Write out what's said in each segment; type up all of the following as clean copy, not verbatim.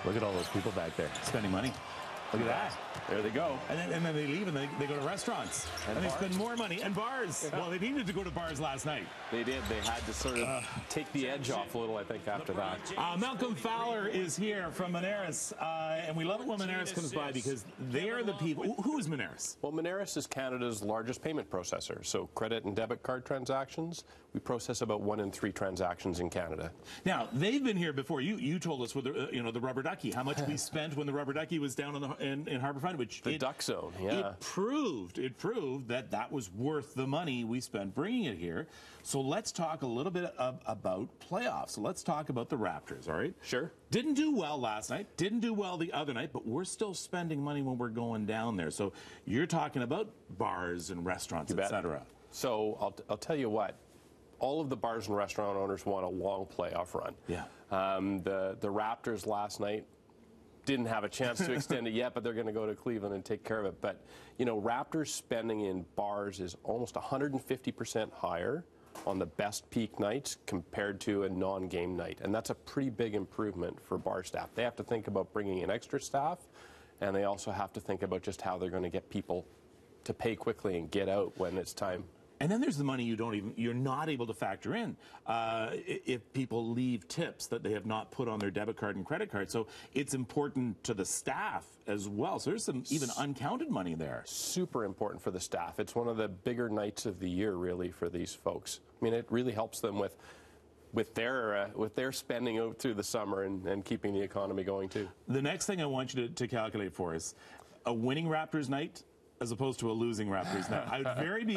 Look at all those people back there spending money. Look at that. There they go. And then they leave and they go to restaurants. And they spend more money. And bars. Yeah. Well, they needed to go to bars last night. They did. They had to sort of take the edge off a little, I think, after that. Malcolm Fowler is here from Moneris. And we love it when Moneris comes by because they are the people. Who is Moneris? Well, Moneris is Canada's largest payment processor. So credit and debit card transactions, we process about 1 in 3 transactions in Canada. Now, they've been here before. You told us with the rubber ducky, how much we spent when the rubber ducky was down in Harbourfront, which the duck zone, yeah. It proved that was worth the money we spent bringing it here. So let's talk a little bit about playoffs. So let's talk about the Raptors, all right? Sure. Didn't do well last night, didn't do well the other night, but we're still spending money when we're going down there. So you're talking about bars and restaurants, etc. So I'll tell you what. All of the bars and restaurant owners want a long playoff run. Yeah. The Raptors last night didn't have a chance to extend it yet, but they're going to go to Cleveland and take care of it. But, you know, Raptors spending in bars is almost 150% higher on the best peak nights compared to a non-game night. And that's a pretty big improvement for bar staff. They have to think about bringing in extra staff, and they also have to think about just how they're going to get people to pay quickly and get out when it's time. And then there's the money you're not able to factor in if people leave tips that they have not put on their debit card and credit card. So it's important to the staff as well. So there's some even uncounted money there. Super important for the staff. It's one of the bigger nights of the year, really, for these folks. I mean, it really helps them with their spending out through the summer and keeping the economy going too. The next thing I want you to calculate for us, a winning Raptors night as opposed to a losing Raptors night.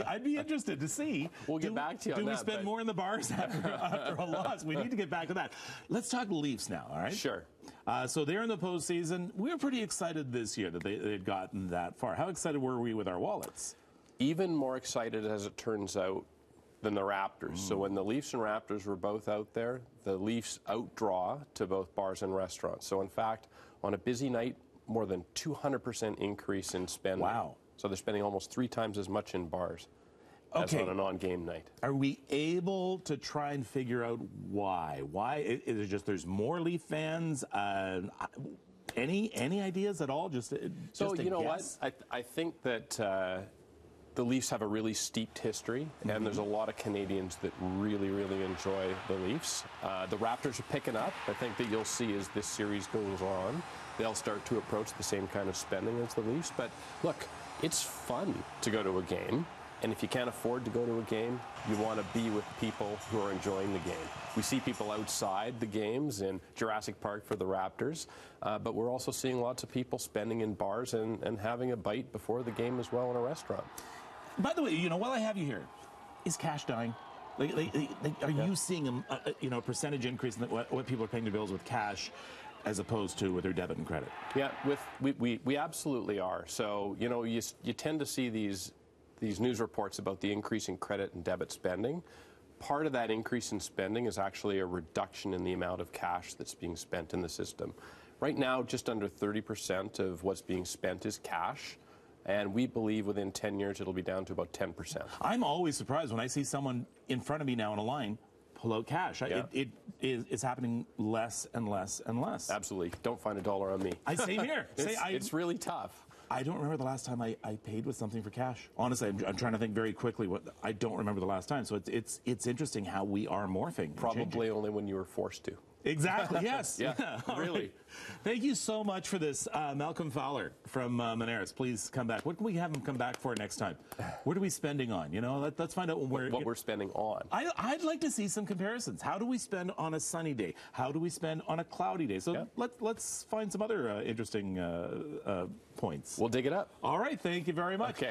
I'd be interested to see. We'll get back to you on that. Do we spend more in the bars after a loss? We need to get back to that. Let's talk Leafs now, all right? Sure. So they're in the postseason. We were pretty excited this year that they'd gotten that far. How excited were we with our wallets? Even more excited, as it turns out, than the Raptors. So when the Leafs and Raptors were both out there, the Leafs outdraw to both bars and restaurants. So in fact, on a busy night, more than 200% increase in spending. Wow. So they're spending almost 3 times as much in bars as on a non-game night. Are we able to try and figure out why? Why is it just there's more Leaf fans? Any ideas at all? Just so you know guess? what? I think that the Leafs have a really steeped history, and there's a lot of Canadians that really, really enjoy the Leafs. The Raptors are picking up. I think that you'll see as this series goes on, they'll start to approach the same kind of spending as the Leafs. But look, it's fun to go to a game, and if you can't afford to go to a game, you want to be with people who are enjoying the game. We see people outside the games in Jurassic Park for the Raptors, but we're also seeing lots of people spending in bars and having a bite before the game as well in a restaurant. By the way, you know, while I have you here, is cash dying? Are you seeing a percentage increase in what people are paying their bills with cash as opposed to with their debit and credit? Yeah, we absolutely are. So, you know, you tend to see these news reports about the increase in credit and debit spending. Part of that increase in spending is actually a reduction in the amount of cash that's being spent in the system. Right now, just under 30% of what's being spent is cash. And we believe within 10 years it'll be down to about 10%. I'm always surprised when I see someone in front of me now in a line pull out cash. Yeah. It's happening less and less and less. Absolutely. Don't find a dollar on me. Same here. It's really tough. I don't remember the last time I paid with something for cash. Honestly, I'm trying to think very quickly. I don't remember the last time. So it's interesting how we are morphing. Probably only when you were forced to. Exactly, yes. Yeah, really. Right. Thank you so much for this, Malcolm Fowler from Moneris. Please come back. What can we have him come back for next time? What are we spending on? You know, let's find out what we're spending on. I'd like to see some comparisons. How do we spend on a sunny day? How do we spend on a cloudy day? So let's find some other interesting points. We'll dig it up. All right, thank you very much. Okay.